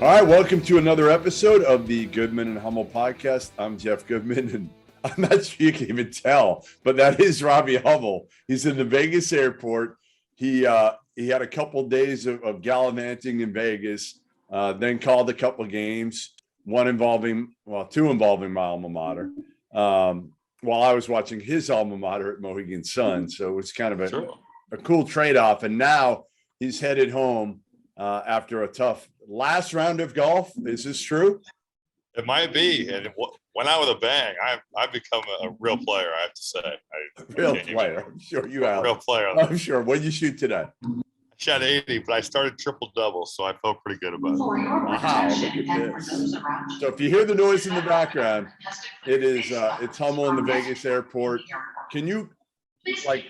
All right, welcome to another episode of the Goodman and Hummel podcast. I'm Jeff Goodman, and I'm not sure you can even tell, but that is Robbie Hummel. He's in the Vegas airport. He had a couple of days of gallivanting in Vegas, then called a couple of games, two involving my alma mater, while I was watching his alma mater at Mohegan Sun. So it was kind of a cool trade-off. And now he's headed home after a tough last round of golf. Is this true? It might be. And it went out with a bang. I've become a real player, I have to say. Real player. I'm sure you have. Real player. I'm sure. What did you shoot today? I shot 80, but I started triple-double, so I felt pretty good about it. Wow, look at this. So if you hear the noise in the background, it's Hummel in the Vegas airport. Can you, do I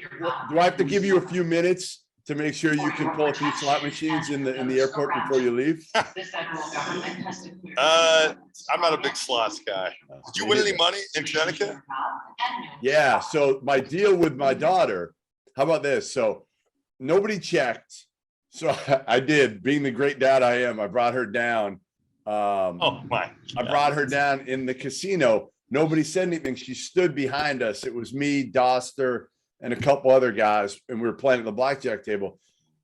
have to give you a few minutes to make sure you can pull a few slot machines in the airport before you leave? I'm not a big slots guy. Did you win any money in Connecticut? Yeah. So my deal with my daughter, how about this? So nobody checked. So I did. Being the great dad I am, I brought her down. Oh my! I brought her down in the casino. Nobody said anything. She stood behind us. It was me, Doster, and a couple other guys, and we were playing at the blackjack table.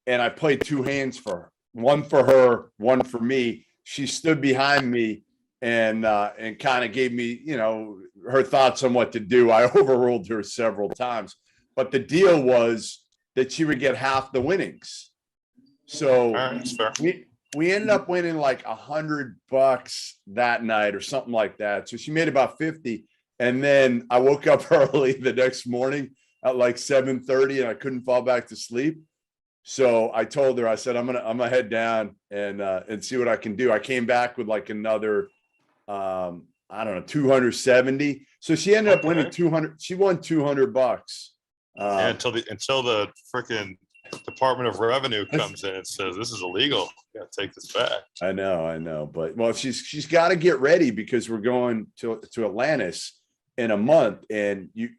And I played two hands for her, one for her, one for me. She stood behind me and kind of gave me, her thoughts on what to do. I overruled her several times, but the deal was that she would get half the winnings. So we ended up winning like $100 that night or something like that. So she made about 50. And then I woke up early the next morning at like 7:30 and I couldn't fall back to sleep. So I told her, I said, I'm gonna head down and see what I can do. I came back with like another, 270. So she ended up winning 200. She won $200. Until the freaking Department of Revenue comes in and says, this is illegal. You gotta take this back. I know. But well, she's got to get ready because we're going to Atlantis in a month, and you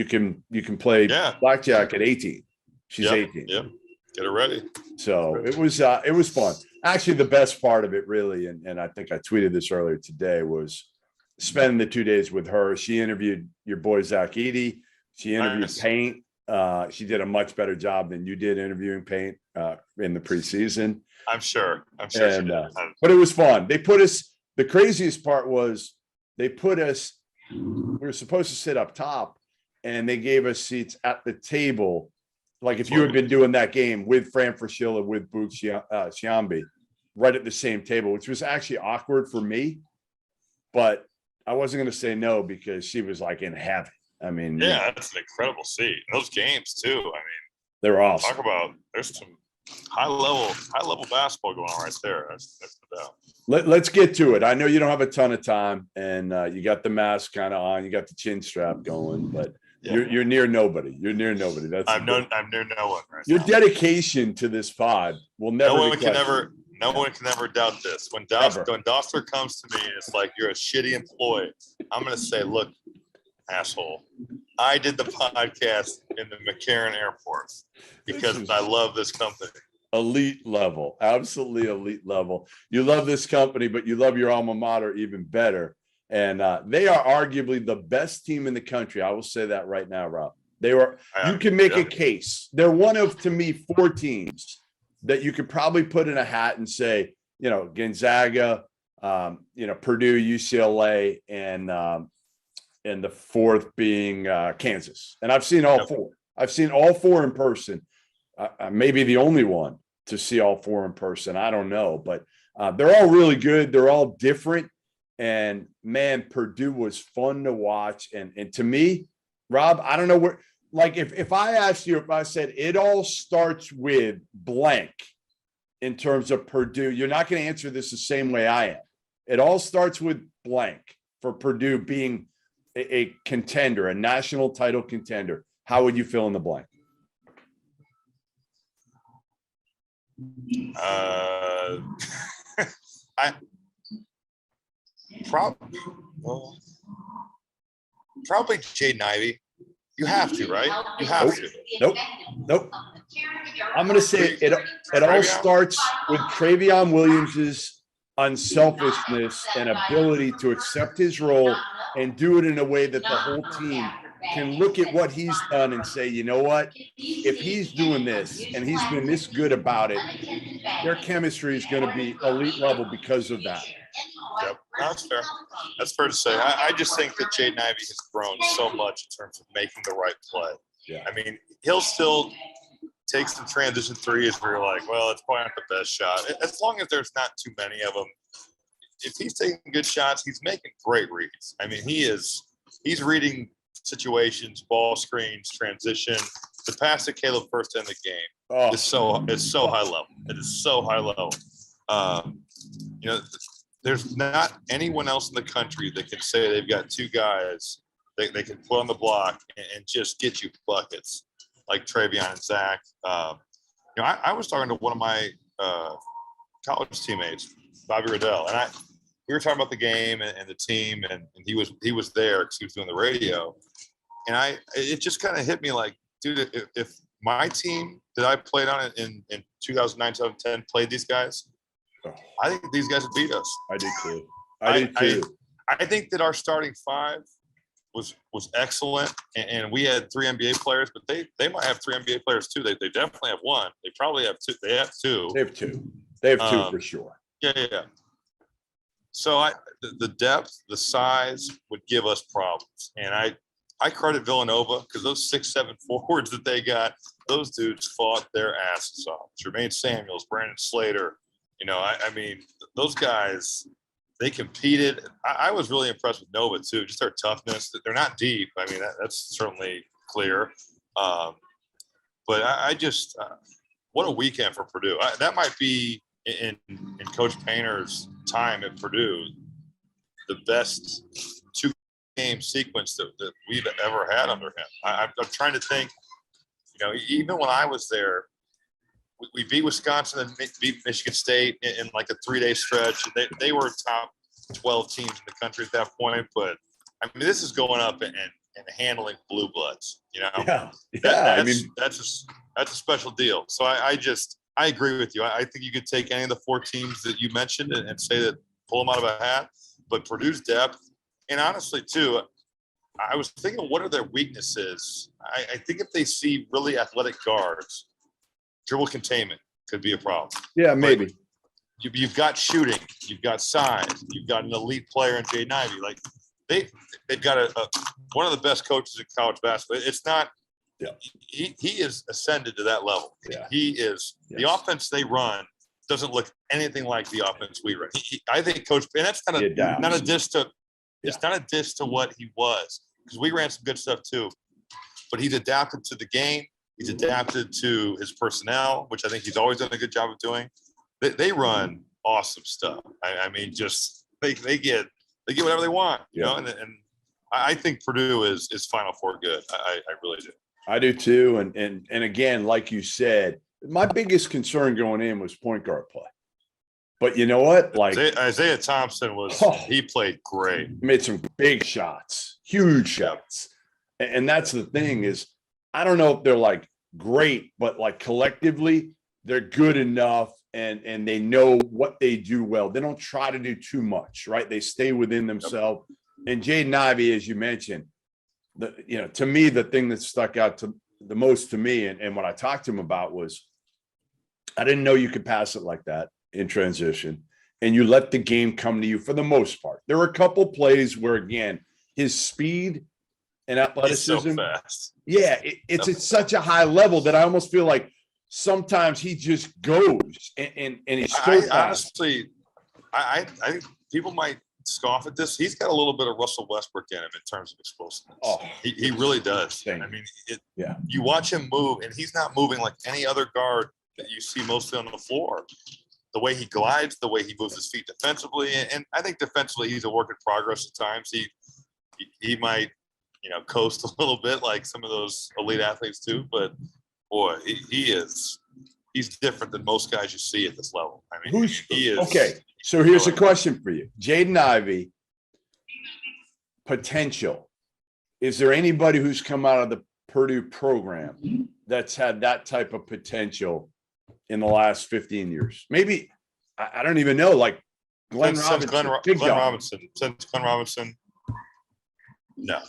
can play blackjack at 18. She's 18. Yep. Get her ready. So it was fun. Actually, the best part of it really, and I think I tweeted this earlier today, was spending the 2 days with her. She interviewed your boy Zach Edey. She interviewed Paint. She did a much better job than you did interviewing Paint in the preseason. I'm sure. And, but it was fun. They put us. The craziest part was we were supposed to sit up top, and they gave us seats at the table. Like if you had been doing that game with Fran Fraschilla, with Boog Sciambi, right at the same table, which was actually awkward for me, but I wasn't going to say no because she was like in heaven. I mean, that's an incredible seat. Those games too. I mean, they're awesome. Talk about there's some high level basketball going on right there. That's no doubt. Let's get to it. I know you don't have a ton of time, and you got the mask kind of on, you got the chin strap going, but you're near nobody. You're near nobody. I'm near no one right Your now. Dedication to this pod will never. No one can ever doubt this. When Doster comes to me and it's like, you're a shitty employee, I'm gonna say, look, asshole, I did the podcast in the McCarran Airport because I love this company. Elite level, absolutely elite level. You love this company, but you love your alma mater even better. And they are arguably the best team in the country. I will say that right now, Rob. You can make a case. They're one of, to me, 4 teams that you could probably put in a hat and say, Gonzaga, Purdue, UCLA, and the fourth being Kansas. And I've seen all 4. I've seen all 4 in person. Maybe the only one to see all 4 in person. I don't know, but they're all really good. They're all different. And man, Purdue was fun to watch. And to me, Rob, I don't know where, like if I asked you, if I said it all starts with blank in terms of Purdue, you're not going to answer this the same way I am. It all starts with blank for Purdue being a contender, a national title contender. How would you fill in the blank? Probably Jaden Ivey. You have to, right? You have to. Nope. I'm going to say it all starts with Travion Williams's unselfishness and ability to accept his role and do it in a way that the whole team can look at what he's done and say, you know what, if he's doing this and he's been this good about it, their chemistry is going to be elite level because of that. Yep, that's fair. That's fair to say. I just think that Jaden Ivey has grown so much in terms of making the right play. Yeah. I mean, he'll still take some transition threes where you're like, well, it's probably not the best shot. As long as there's not too many of them, if he's taking good shots, he's making great reads. I mean, he's reading situations, ball screens, transition. The pass to Caleb first in the game is so high level. It is so high level. You know, there's not anyone else in the country that can say they've got two guys they can put on the block and just get you buckets like Travion and Zach. You know, I was talking to one of my college teammates, Bobby Riddell, and we were talking about the game and the team, and he was there because he was doing the radio, and it just kind of hit me like, dude, if my team that I played on in 2009, 2010 played these guys, I think these guys would beat us. I did too. I did too. I think that our starting five was excellent, and we had 3 NBA players, but they might have 3 NBA players too. They definitely have one. They probably have two. They have two. They have two. They have two for sure. Yeah. So the depth, the size would give us problems, and I credit Villanova because those 6'7" forwards that they got, those dudes fought their asses off. Jermaine Samuels, Brandon Slater. You know, I mean, those guys, they competed. I was really impressed with Nova, too, just their toughness. They're not deep. I mean, that's certainly clear. But I just what a weekend for Purdue. That might be, in Coach Painter's time at Purdue, the best 2-game sequence that we've ever had under him. I'm trying to think, you know, even when I was there, we beat Wisconsin and beat Michigan State in like a 3-day stretch. They were top 12 teams in the country at that point. But I mean, this is going up and handling blue bloods. You know, that's a special deal. So I agree with you. I think you could take any of the 4 teams that you mentioned and say that, pull them out of a hat. But Purdue's depth, and honestly too, I was thinking, what are their weaknesses? I think if they see really athletic guards, dribble containment could be a problem. Yeah, maybe. Like, you've got shooting, you've got size, you've got an elite player in Jaden Ivey. Like they've got one of the best coaches in college basketball. It's not. Yeah. He is ascended to that level. Yeah. He is. Yes. The offense they run doesn't look anything like the offense we run. I think Coach, and that's not a diss to. It's not a diss to what he was, because we ran some good stuff too. But he's adapted to the game. He's adapted to his personnel, which I think he's always done a good job of doing. They run awesome stuff. I mean, just they get whatever they want, you know. And I think Purdue is Final Four good. I really do. I do too. And again, like you said, my biggest concern going in was point guard play. But you know what? Like Isaiah Thompson he played great. He made some big shots, huge shots. And that's the thing is, I don't know if they're like great, but like collectively, they're good enough and they know what they do well. They don't try to do too much, right? They stay within themselves. Yep. And Jaden Ivey, as you mentioned, to me, the thing that stuck out to the most to me and what I talked to him about was, I didn't know you could pass it like that in transition, and you let the game come to you for the most part. There were a couple plays where, again, his speed and athleticism. He's so fast. Yeah, it's at such a high level that I almost feel like sometimes he just goes and he's so fast. Honestly, I think people might scoff at this. He's got a little bit of Russell Westbrook in him in terms of explosiveness. Oh, he really does. I mean, you watch him move, and he's not moving like any other guard that you see mostly on the floor. The way he glides, the way he moves his feet defensively, and I think defensively he's a work in progress at times. He might, coast a little bit like some of those elite athletes too, but boy, he's different than most guys you see at this level. I mean, he is. Okay, so here's a question for you. Jaden Ivey, Potential. Is there anybody who's come out of the Purdue program that's had that type of potential in the last 15 years? Maybe, I don't even know, like Glenn Robinson. No.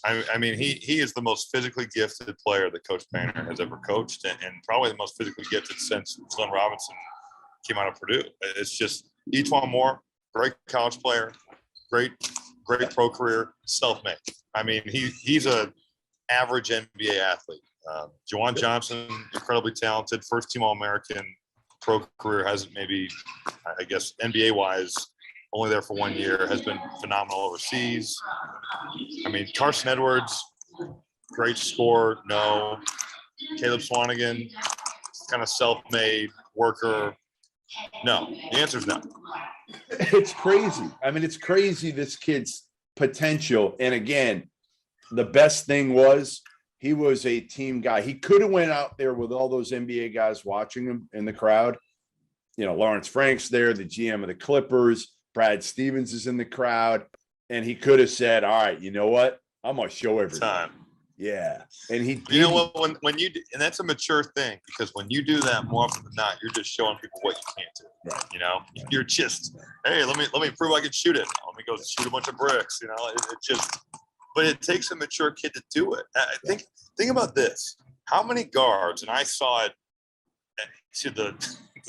I mean, he is the most physically gifted player that Coach Painter has ever coached, and probably the most physically gifted since Glenn Robinson came out of Purdue. It's just each one more. Great college player, great pro career, self-made. I mean, he's a average NBA athlete. Juwan Johnson, incredibly talented, first-team All-American, pro career, hasn't maybe, I guess, NBA-wise, only there for 1 year, has been phenomenal overseas. I mean, Carson Edwards, great scorer, no. Caleb Swanigan, kind of self-made worker, no. The answer is no. It's crazy. I mean, it's crazy, this kid's potential. And again, the best thing was he was a team guy. He could have went out there with all those NBA guys watching him in the crowd. You know, Lawrence Frank's there, the GM of the Clippers. Brad Stevens is in the crowd. And he could have said, all right, you know what? I'm going to show everybody. Yeah. And he did. You know what? When you do, and that's a mature thing, because when you do that, more often than not, you're just showing people what you can't do. Right. You know, you're just, hey, let me prove I can shoot it. Let me go shoot a bunch of bricks. You know, it just, but it takes a mature kid to do it. Think about this. How many guards, and I saw it to the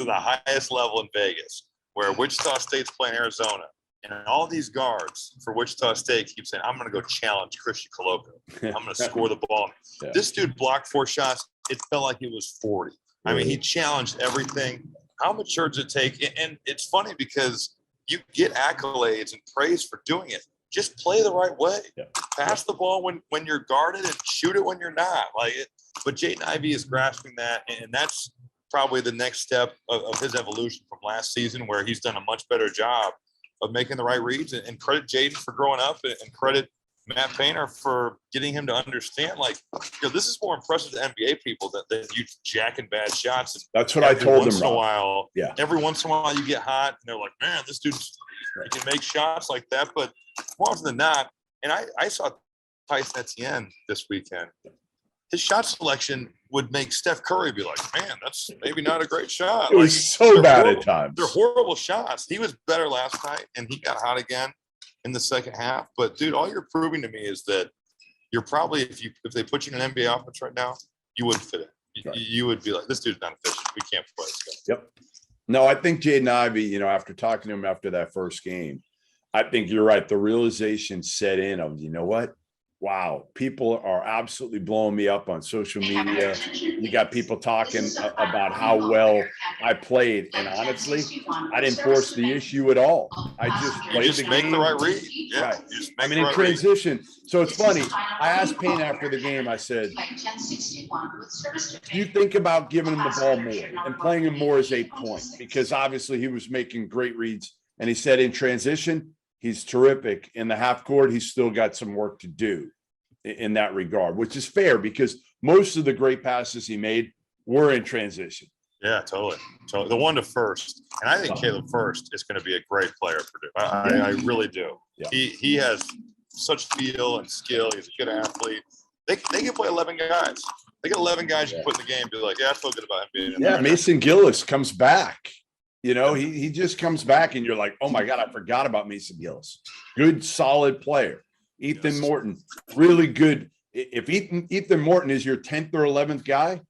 highest level in Vegas, where Wichita State's playing Arizona, and all these guards for Wichita State keep saying, I'm going to go challenge Christian Coloco. I'm going to score the ball. Yeah. This dude blocked 4 shots. It felt like it was 40. I mean, he challenged everything. How mature does it take? And it's funny because you get accolades and praise for doing it. Just play the right way. Yeah. Pass the ball when you're guarded and shoot it when you're not. But Jaden Ivey is grasping that, and that's probably the next step of his evolution from last season, where he's done a much better job of making the right reads. And credit Jaden for growing up, and credit Matt Painter for getting him to understand, this is more impressive to NBA people than you jacking bad shots. That's what I told them. Once in a while, yeah. Every once in a while you get hot, and they're like, man, this dude's he can make shots like that. But more often than not, and I saw Tyson Etienne this weekend. His shot selection would make Steph Curry be like, man, that's maybe not a great shot. It was so bad at times. They're horrible shots. He was better last night, and he got hot again in the second half. But, dude, all you're proving to me is that you're probably, if they put you in an NBA offense right now, you wouldn't fit it. Right. You would be like, this dude's not efficient. We can't play this guy. Yep. No, I think Jaden Ivey, after talking to him after that first game, I think you're right. The realization set in of, you know what? Wow, people are absolutely blowing me up on social media. You got people talking about how well I played. And honestly, I didn't force the issue at all. I just played the game. Make the right read. Yeah, right. I mean, in transition. So it's funny. I asked Payne after the game, I said, do you think about giving him the ball more and playing him more as a point? Because obviously he was making great reads. And he said in transition, he's terrific. In the half court, he's still got some work to do in that regard, which is fair because most of the great passes he made were in transition. Yeah, totally. So the one to first, and I think Caleb First is going to be a great player for Purdue. I really do. Yeah. He has such feel and skill. He's a good athlete. They can play 11 guys. They get 11 guys you put in the game and be like, yeah, I feel good about him being in there. Mason Gillis comes back. He just comes back and you're like, oh my God, I forgot about Mason Gillis. Good, solid player. Ethan Morton, really good. If Ethan Morton is your 10th or 11th guy,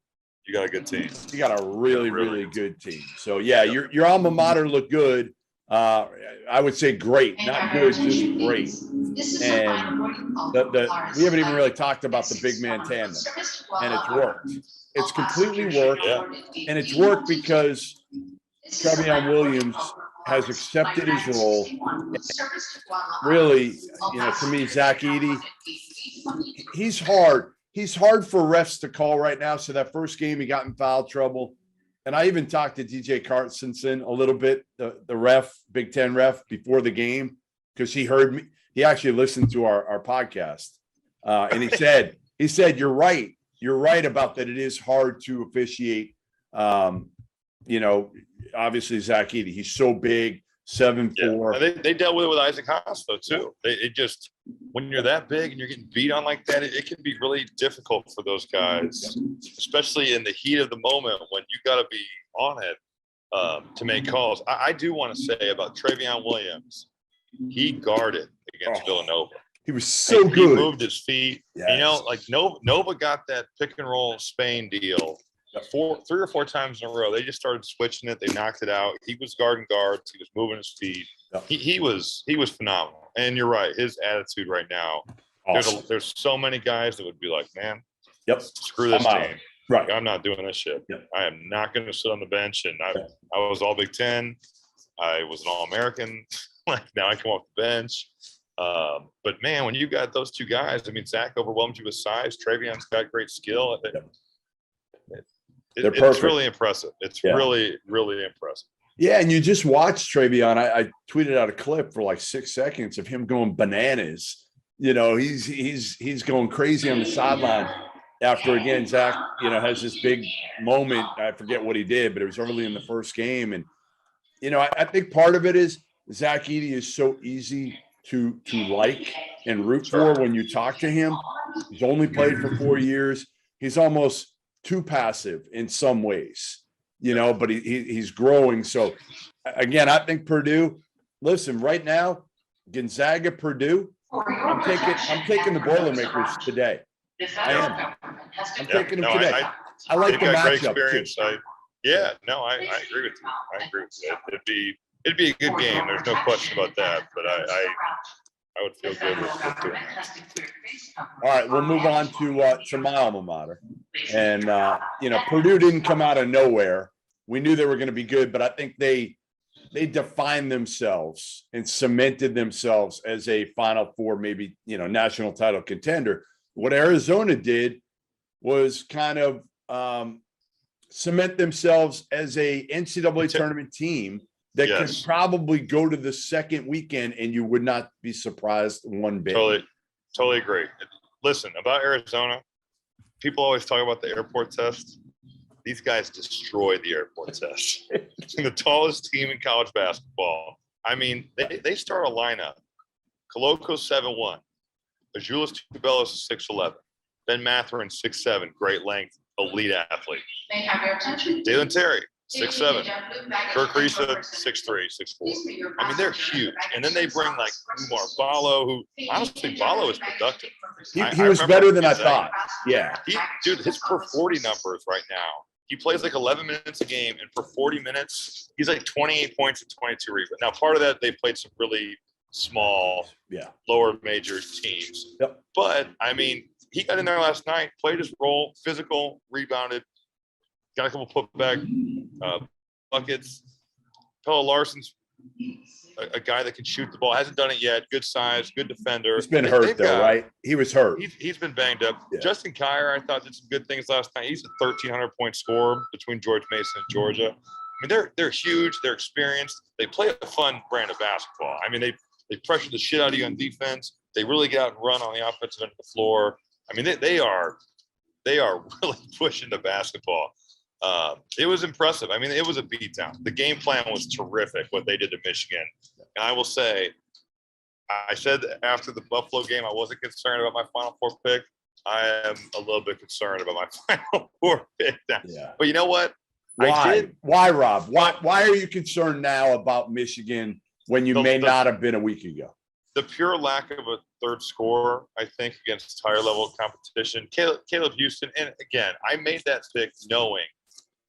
you got a good team. You got a really good team. So yeah, your alma mater looked good. I would say great, not good, just great. And we haven't even really talked about the big man tandem, and it's worked. It's completely worked, and it's worked because Trevion Williams has accepted his role. Really, to me, Zach Edey, he's hard. He's hard for refs to call right now. So that first game, he got in foul trouble. And I even talked to DJ Carstensen a little bit, the ref, Big Ten ref, before the game, because he heard me. He actually listened to our podcast. And he said, you're right. You're right about that. It is hard to officiate. Obviously Zach Edey, he's so big, 7'4". Yeah. They dealt with it with Isaac Haas though too. It just, when you're that big and you're getting beat on like that, it can be really difficult for those guys, especially in the heat of the moment when you got to be on it. to make calls. I do want to say about Travion Williams, he guarded against Villanova. He was so good. He moved his feet. Yes. You know, like Nova got that pick and roll Spain deal 3 or 4 times in a row. They just started switching it. They knocked it out. He was guarding guards. He was moving his feet. Yep. He was phenomenal. And you're right. His attitude right now. Awesome. There's so many guys that would be like, man, screw this team. Right. I'm not doing this shit. Yep. I am not going to sit on the bench. And I was all Big Ten. I was an All-American. Like now I come off the bench. But man, when you got those 2 guys, I mean, Zach overwhelmed you with size. Travion's got great skill. It's really impressive. It's really, really impressive. Yeah, and you just watched Travion. I tweeted out a clip for like 6 seconds of him going bananas. You know, he's going crazy on the sideline after, again, Zach, you know, has this big moment. I forget what he did, but it was early in the first game. And, you know, I think part of it is Zach Edey is so easy to like and root for when you talk to him. He's only played for 4 years. He's almost too passive in some ways, you know, but he's growing. So again, I think Purdue, listen, right now, Gonzaga, Purdue, I'm taking the Boilermakers today. I am. I'm taking them today. I like the matchup too. I agree with you. I agree with you. It'd be a good game. There's no question about that. But I would feel good with doing that. All right, we'll move on to my alma mater. And you know, Purdue didn't come out of nowhere. We knew they were going to be good, but I think they defined themselves and cemented themselves as a Final Four, maybe, you know, national title contender. What Arizona did was kind of cement themselves as a NCAA tournament team that can probably go to the second weekend and you would not be surprised one bit. Totally agree. Listen, about Arizona, people always talk about the airport test. These guys destroyed the airport test. The tallest team in college basketball. I mean, they start a lineup. Coloco's 7'1". Azuolas Tubelis is 6'11". Ben Mathurin, 6'7", great length, elite athlete. May I have your attention? Dalen Terry, 6'7". Kirk Risa, 6'3", 6'4". I mean, they're huge. And then they bring like Umar Ballo, who honestly, Ballo is productive. He was better than I thought. Yeah. Dude, his per 40 numbers right now. He plays like 11 minutes a game, and for 40 minutes, he's like 28 points and 22 rebounds. Now, part of that, they played some really small, lower major teams. Yep. But, I mean, he got in there last night, played his role, physical, rebounded, got a couple putback buckets. Pella Larson's a guy that can shoot the ball. Hasn't done it yet. Good size, good defender. He's been hurt, though, right? He was hurt. He's been banged up. Yeah. Justin Kier, I thought, did some good things last night. He's a 1,300-point scorer between George Mason and Georgia. I mean, they're huge. They're experienced. They play a fun brand of basketball. I mean, they pressure the shit out of you on defense. They really get out and run on the offensive end of the floor. I mean, they are really pushing the basketball. It was impressive. I mean, it was a beatdown. The game plan was terrific, what they did to Michigan. And I will say, I said after the Buffalo game, I wasn't concerned about my Final Four pick. I am a little bit concerned about my Final Four pick now. Yeah. But you know what? Why, Rob? Why are you concerned now about Michigan when you may not have been a week ago? The pure lack of a third scorer, I think, against higher level competition. Caleb Houston, and again, I made that pick knowing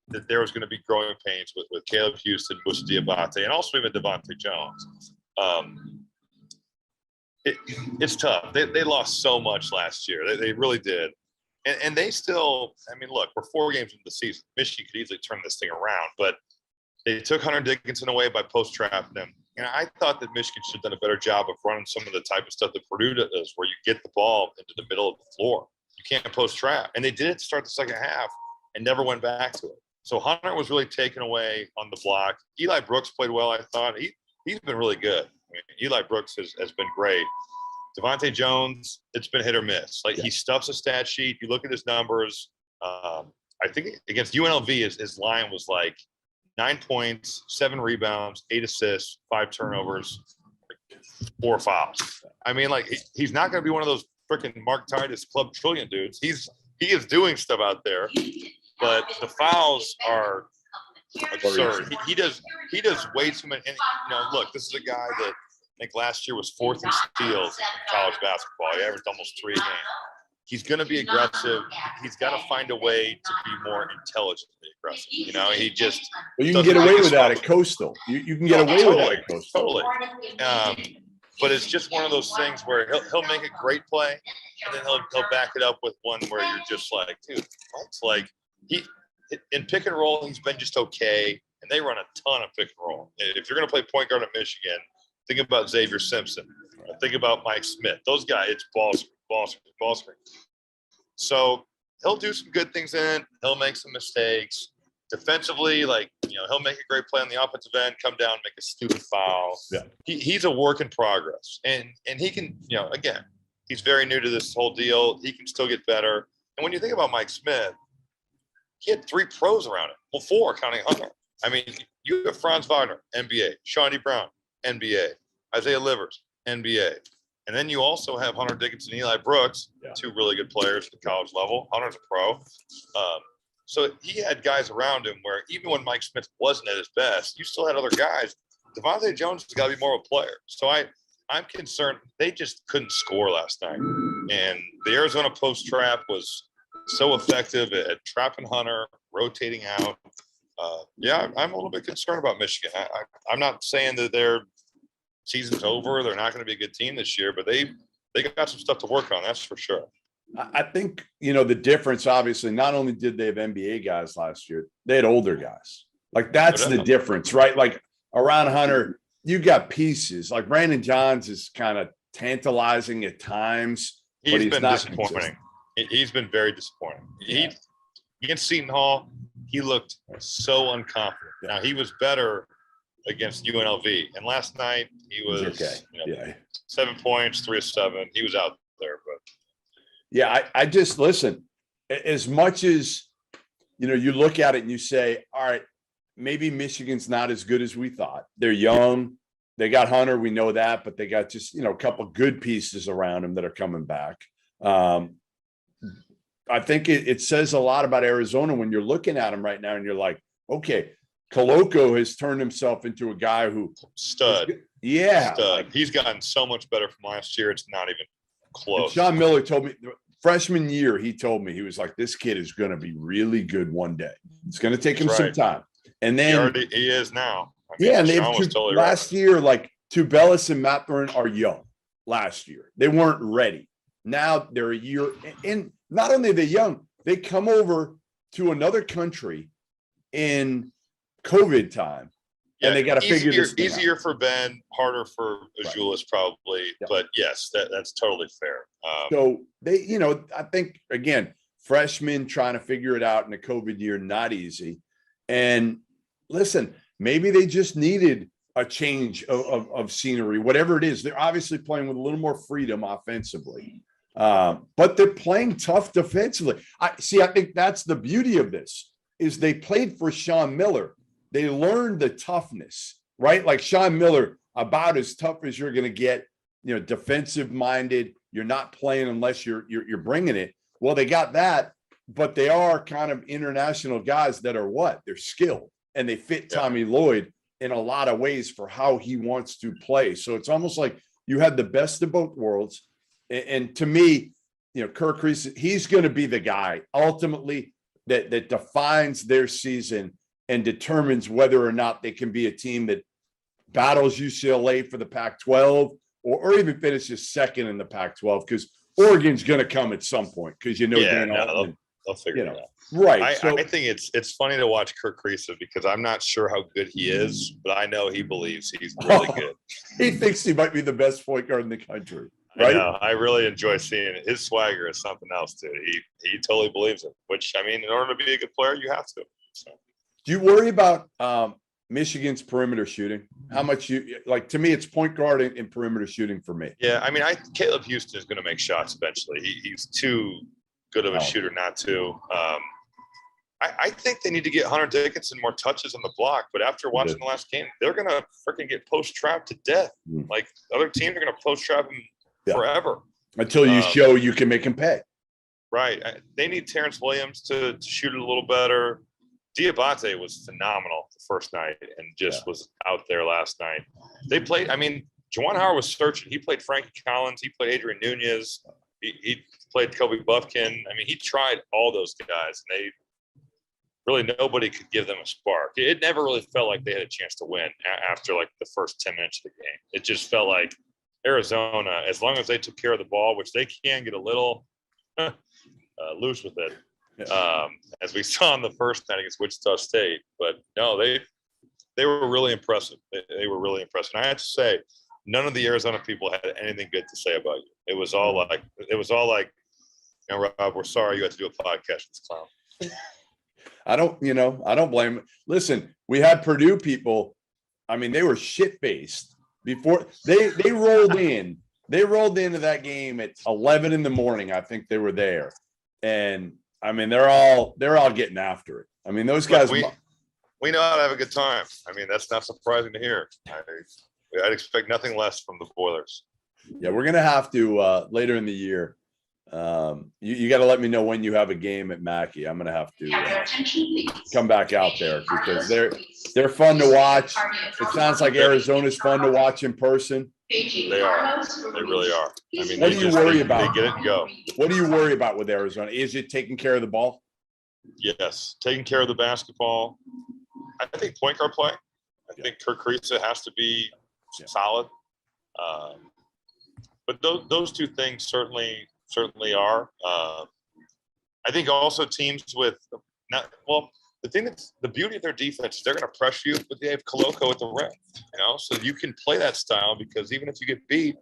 that there was going to be growing pains with Caleb Houston, Musa Diabate, and also even Devontae Jones. It's tough. They lost so much last year. They really did. And they still, I mean, look, we're 4 games into the season. Michigan could easily turn this thing around, but they took Hunter Dickinson away by post-trapping him. And I thought that Michigan should have done a better job of running some of the type of stuff that Purdue does, where you get the ball into the middle of the floor. You can't post-trap. And they did it to start the second half and never went back to it. So Hunter was really taken away on the block. Eli Brooks played well, I thought. He's been really good. I mean, Eli Brooks has been great. Devontae Jones, it's been hit or miss. Like, he stuffs a stat sheet. You look at his numbers. I think against UNLV, his line was like 9 points, 7 rebounds, 8 assists, 5 turnovers, 4 fouls. I mean, like, he's not going to be one of those freaking Mark Titus Club Trillion dudes. He is doing stuff out there. But the fouls are absurd. He does way too many. And, look, this is a guy that I think last year was 4th in steals in college basketball. He averaged almost 3 a game. He's going to be aggressive. He's got to find a way to be more intelligently aggressive. He just. Well, you can get away with that at Coastal. You can get away with that at Coastal. Totally. But it's just one of those things where he'll make a great play, and then he'll back it up with one where you're just like, dude, it's like in pick and roll, he's been just okay, and they run a ton of pick and roll. If you're going to play point guard at Michigan, think about Xavier Simpson. Think about Mike Smith. Those guys, it's ball screen. So he'll do some good things in it. He'll make some mistakes. Defensively, he'll make a great play on the offensive end, come down, make a stupid foul. Yeah. He's a work in progress. And he can, again, he's very new to this whole deal. He can still get better. And when you think about Mike Smith, he had 3 pros around him. Well, 4 counting Hunter. I mean, you have Franz Wagner, NBA, Shawnee Brown, NBA, Isaiah Livers, NBA. And then you also have Hunter Dickinson and Eli Brooks, 2 really good players at the college level. Hunter's a pro. So he had guys around him where even when Mike Smith wasn't at his best, you still had other guys. Devontae Jones has got to be more of a player. So I'm concerned. They just couldn't score last night. And the Arizona post trap was so effective at trapping Hunter, rotating out. I'm a little bit concerned about Michigan. I'm not saying that their season's over. They're not going to be a good team this year, but they got some stuff to work on. That's for sure. I think, the difference, obviously, not only did they have NBA guys last year, they had older guys. Like, that's the difference, right? Like, around Hunter, you got pieces. Like, Brandon Johns is kind of tantalizing at times. He's been disappointing. He's been very disappointing. Yeah. Against Seton Hall, he looked so unconfident. Now, he was better against UNLV. And last night, he was okay. 7 points, 3 of 7. He was out there, but. Yeah, I just listen, as much as, you look at it and you say, all right, maybe Michigan's not as good as we thought. They're young. They got Hunter. We know that, but they got just, a couple good pieces around them that are coming back. I think it says a lot about Arizona when you're looking at him right now and you're like, okay, Koloko has turned himself into a guy who stud. Yeah. Stud. He's gotten so much better from last year. It's not even close. And Sean Miller told me freshman year, he told me, he was like, this kid is going to be really good one day. It's going to take him some time. And then he is now. And they last year, like Tubelis and Matt Byrne are young last year. They weren't ready. Now they're a year. And not only are they young, they come over to another country in COVID time. And they got to figure this out. Easier for Ben, harder for Azuolas probably. Yeah. But yes, that's totally fair. So they, I think, again, freshmen trying to figure it out in a COVID year, not easy. And listen, maybe they just needed a change of scenery, whatever it is. They're obviously playing with a little more freedom offensively, but they're playing tough defensively. I think that's the beauty of this, is they played for Sean Miller. They learned the toughness, right? Like Sean Miller, about as tough as you're going to get, defensive minded. You're not playing unless you're bringing it. Well, they got that, but they are kind of international guys that are they're skilled, and they fit Tommy Lloyd in a lot of ways for how he wants to play. So it's almost like you had the best of both worlds. And to me, Kirk Reese, he's going to be the guy ultimately that defines their season and determines whether or not they can be a team that battles UCLA for the Pac-12 or even finishes second in the Pac-12, because Oregon's going to come at some point, because they'll figure it out. Right. I think it's funny to watch Kirk Reese, because I'm not sure how good he is, but I know he believes he's really good. He thinks he might be the best point guard in the country. Right? I really enjoy seeing it. His swagger is something else, dude. He totally believes it, which, in order to be a good player, you have to. So. Do you worry about Michigan's perimeter shooting? How much to me, it's point guard and perimeter shooting for me. Yeah, Caleb Houston is going to make shots eventually. He's too good of a shooter not to. I think they need to get Hunter Dickinson more touches on the block, but after watching the last game, they're going to freaking get post-trapped to death. Like, other teams are going to post-trap him forever. Until you show you can make him pay. Right. They need Terrence Williams to shoot it a little better. Diabate was phenomenal the first night and just was out there last night. They played, I mean, Juwan Howard was searching. He played Frankie Collins. He played Adrian Nunez. He played Kobe Buffkin. I mean, he tried all those guys, and they really nobody could give them a spark. It never really felt like they had a chance to win after like the first 10 minutes of the game. It just felt like Arizona, as long as they took care of the ball, which they can get a little loose with it, as we saw in the first night against Wichita State. But no, they were really impressive. They were really impressive. And I have to say, none of the Arizona people had anything good to say about you. It was all like, you know, Rob, we're sorry you had to do a podcast with this clown. I don't blame them. Listen, we had Purdue people. I mean, they were shit-faced before they rolled in. They rolled into that game at 11 in the morning. I think they were there. And I mean, they're all getting after it. I mean, those guys. We know how to have a good time. I mean, that's not surprising to hear. I'd expect nothing less from the Boilers. Yeah, we're gonna have to later in the year. You got to let me know when you have a game at Mackey. I'm gonna have to come back out there because they're fun to watch. It sounds like Arizona's fun to watch in person. They are. They really are. I mean, what do you worry about? They get it and go. What do you worry about with Arizona? Is it taking care of the ball? Yes, taking care of the basketball. I think point guard play. I think Kirk Kriisa has to be solid. But those two things certainly are. I think also teams with the thing that's the beauty of their defense is they're going to pressure you, but they have Koloko at the rim, you know, so you can play that style because even if you get beat,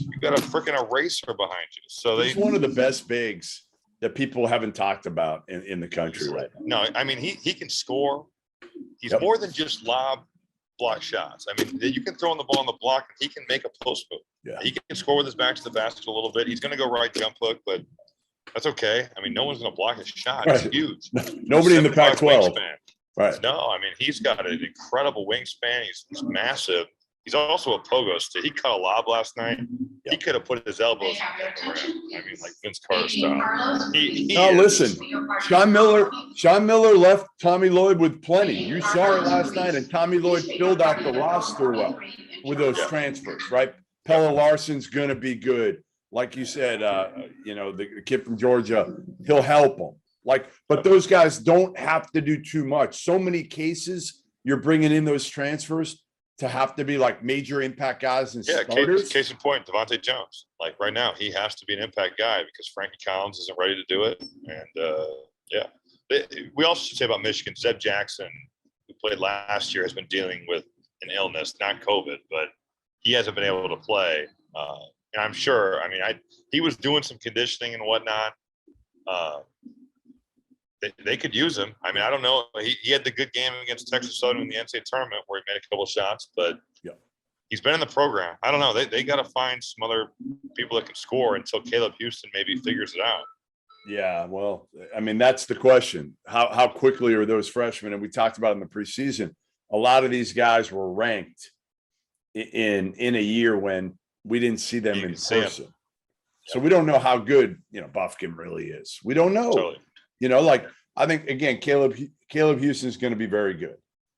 you've got a freaking eraser behind you. So he's one of the best bigs that people haven't talked about in the country right now. No, I mean, he can score. He's more than just lob block shots. I mean, you can throw in the ball on the block and he can make a post move. Yeah. He can score with his back to the basket a little bit. He's going to go right jump hook, but that's okay. I mean, no one's going to block his shot. It's huge. Nobody in the Pac-12. Right. No, I mean, he's got an incredible wingspan. He's massive. He's also a pogo stick. He cut a lob last night. He could have put his elbows in the rim. I mean, like Vince Carter style. Listen, Sean Miller left Tommy Lloyd with plenty. You saw it last night, and Tommy Lloyd filled out the roster well with those transfers, right? Pella Larson's going to be good. Like you said, the kid from Georgia, he'll help them. But those guys don't have to do too much. So many cases you're bringing in those transfers to have to be like major impact guys and starters. Case in point, Devontae Jones. Like right now, he has to be an impact guy because Frankie Collins isn't ready to do it. And we also should say about Michigan, Zeb Jackson, who played last year, has been dealing with an illness, not COVID, but he hasn't been able to play. And I'm sure, I mean, he was doing some conditioning and whatnot. They could use him. I mean, I don't know. He had the good game against Texas Southern in the NCAA tournament where he made a couple of shots, but he's been in the program. I don't know. They got to find some other people that can score until Caleb Houston maybe figures it out. Yeah, well, I mean, that's the question. How quickly are those freshmen? And we talked about in the preseason, a lot of these guys were ranked in a year when we didn't see them in person. So we don't know how good, Buffkin really is. We don't know. Totally. I think, again, Caleb Houston is going to be very good.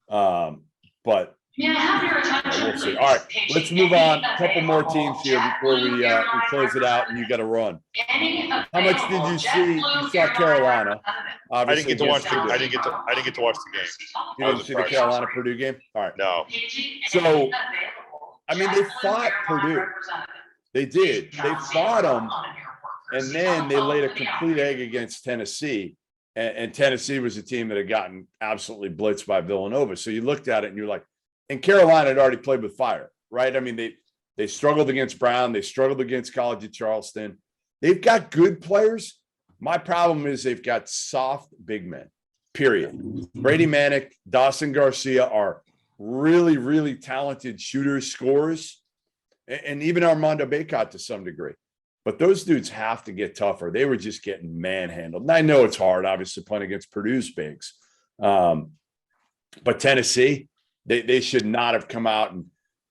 But we'll see. All right, let's move on. A couple more teams here before we close it out, and you got to run. How much did you see? You saw Carolina. I didn't get to watch the game. You didn't see the Carolina Purdue game? All right. No. So, I mean, they fought Purdue. They did. They fought them, and then they laid a complete egg against Tennessee. And Tennessee was a team that had gotten absolutely blitzed by Villanova. So you looked at it and you're like, and Carolina had already played with fire, right? I mean, they struggled against Brown. They struggled against College of Charleston. They've got good players. My problem is they've got soft big men, period. Brady Manick, Dawson Garcia are really, really talented shooters, scorers, and even Armando Bacot to some degree. But those dudes have to get tougher. They were just getting manhandled. And I know it's hard, obviously, playing against Purdue's bigs. But Tennessee, they should not have come out, and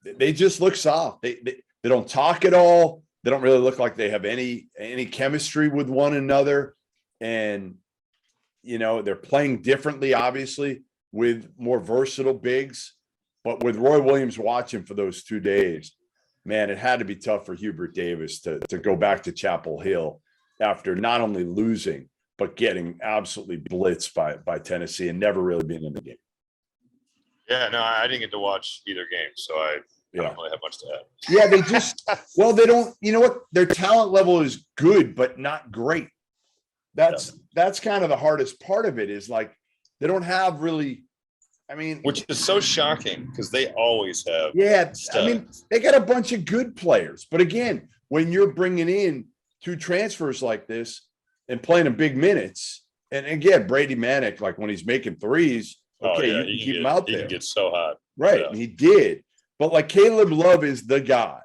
they just look soft. They don't talk at all. They don't really look like they have any chemistry with one another. And they're playing differently, obviously, with more versatile bigs. But with Roy Williams watching for those 2 days, man, it had to be tough for Hubert Davis to go back to Chapel Hill after not only losing, but getting absolutely blitzed by Tennessee and never really being in the game. Yeah, no, I didn't get to watch either game, so I don't really have much to add. Yeah, they just – well, they don't – you know what? Their talent level is good, but not great. That's kind of the hardest part of it is, like, they don't have really – I mean – which is so shocking because they always have. Yeah, stuff. I mean, they got a bunch of good players. But again, when you're bringing in 2 transfers like this and playing in big minutes, and again, Brady Manick, like when he's making threes, okay, you can keep him out there. He can get so hot. Right, and he did. But like Caleb Love is the guy,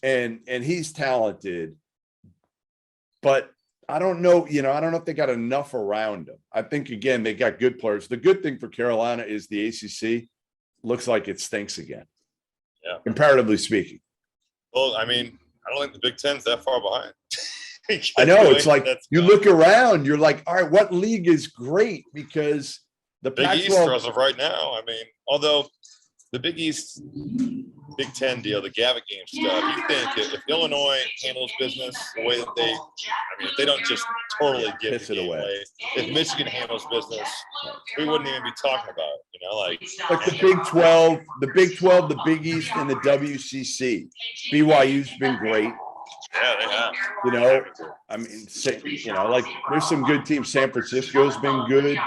and he's talented. But I don't know, I don't know if they got enough around him. I think, again, they got good players. The good thing for Carolina is the ACC looks like it stinks again. Yeah. Comparatively speaking. Well, I mean, I don't think the Big Ten's that far behind. I know. It's like you look around, you're like, all right, what league is great? Because the Big Pac-12, East as of right now, I mean, although the Big East Big Ten deal, the Gavitt game stuff, you think if Illinois handles business the way that if they don't just totally give the game away, if Michigan handles business, we wouldn't even be talking about it, like the Big 12, the Big East, and the WCC. BYU's been great. Yeah, they have. I mean, like there's some good teams. San Francisco's been good.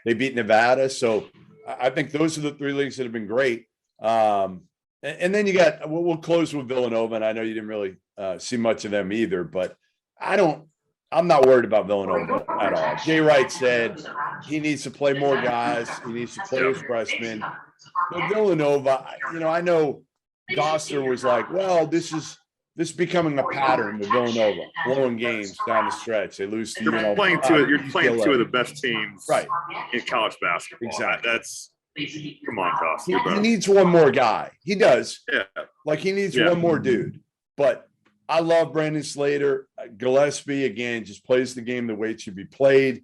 They beat Nevada. So I think those are the 3 leagues that have been great. And then you got, we'll close with Villanova, and I know you didn't really see much of them either, but I'm not worried about Villanova at all. Jay Wright said he needs to play more guys. He needs to play his freshmen. But Villanova, I know Gosser was like, well, this is becoming a pattern with Villanova, blowing games down the stretch. They lose to you're playing 2 of the best teams in college basketball. Exactly. Come on, Gosser. He needs one more guy. He does. Yeah. Like he needs one more dude. But I love Brandon Slater. Gillespie, again, just plays the game the way it should be played.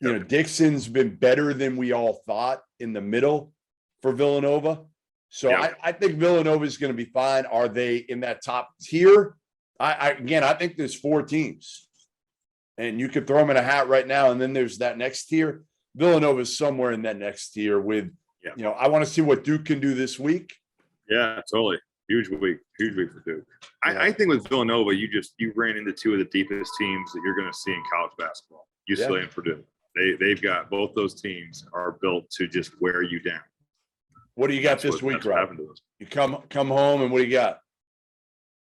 Dixon's been better than we all thought in the middle for Villanova. So I think Villanova is going to be fine. Are they in that top tier? I think there's 4 teams. And you could throw them in a hat right now. And then there's that next tier. Villanova is somewhere in that next tier with, I want to see what Duke can do this week. Yeah, totally. Huge week for Duke. I think with Villanova, you ran into 2 of the deepest teams that you're going to see in college basketball, UCLA and Purdue. They've got both those teams are built to just wear you down. What do you got this week, Rob? You come home, and what do you got?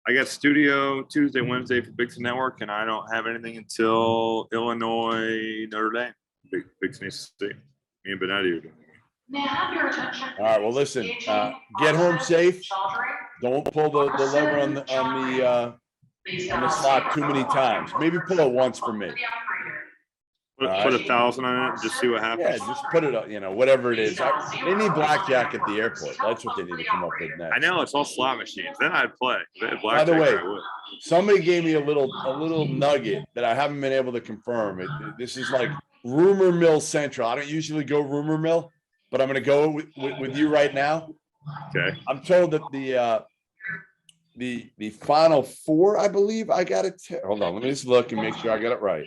I got studio Tuesday, Wednesday for Big Ten Network, and I don't have anything until Illinois, Notre Dame. Big Ten State. Me and Benetti are doing. All right. Well, listen. Get home safe. Don't pull the lever on the slot too many times. Maybe pull it once for me. Put 1,000 on it and just see what happens. Yeah, just put it up, whatever it is. They need blackjack at the airport. That's what they need to come up with next. I know, it's all slot machines. Then I'd play. By the way, somebody gave me a little nugget that I haven't been able to confirm. This is like rumor mill central. I don't usually go rumor mill, but I'm going to go with you right now. Okay. I'm told that the Final Four, I believe, I got it. Hold on, let me just look and make sure I got it right.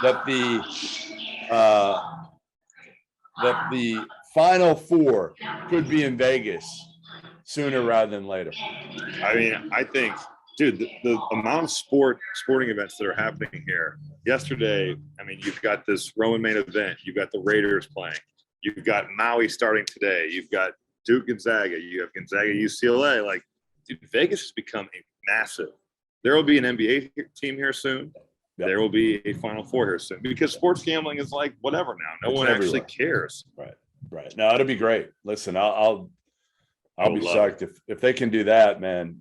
That the Final Four could be in Vegas sooner rather than later. I mean, I think, dude, the amount of sporting events that are happening here. Yesterday, I mean, you've got this Roman main event. You've got the Raiders playing. You've got Maui starting today. You've got Duke Gonzaga. You have Gonzaga UCLA. Like, dude, Vegas has become a massive. There will be an NBA team here soon. Yep. There will be a Final Four here soon because sports gambling is like whatever now. No one actually cares. Right. No, it'll be great. Listen, I'll be psyched if they can do that, man.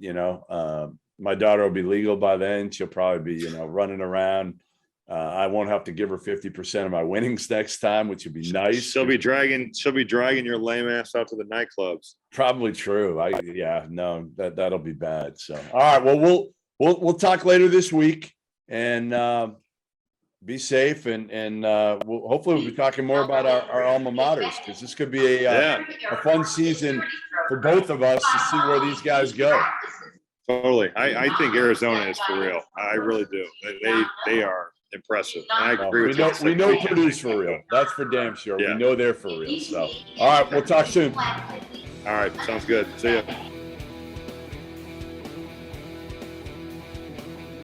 My daughter will be legal by then. She'll probably be, running around. I won't have to give her 50% of my winnings next time, which would be nice. She'll be dragging your lame ass out to the nightclubs. Probably true. That'll be bad. So, all right. Well, we'll talk later this week. And Be safe, and hopefully we'll be talking more about our alma maters, because this could be a fun season for both of us to see where these guys go. Totally. I think Arizona is for real. I really do. They are impressive. And I agree with you. We know Purdue's for real. That's for damn sure. Yeah. We know they're for real. So, all right, we'll talk soon. All right. Sounds good. See ya.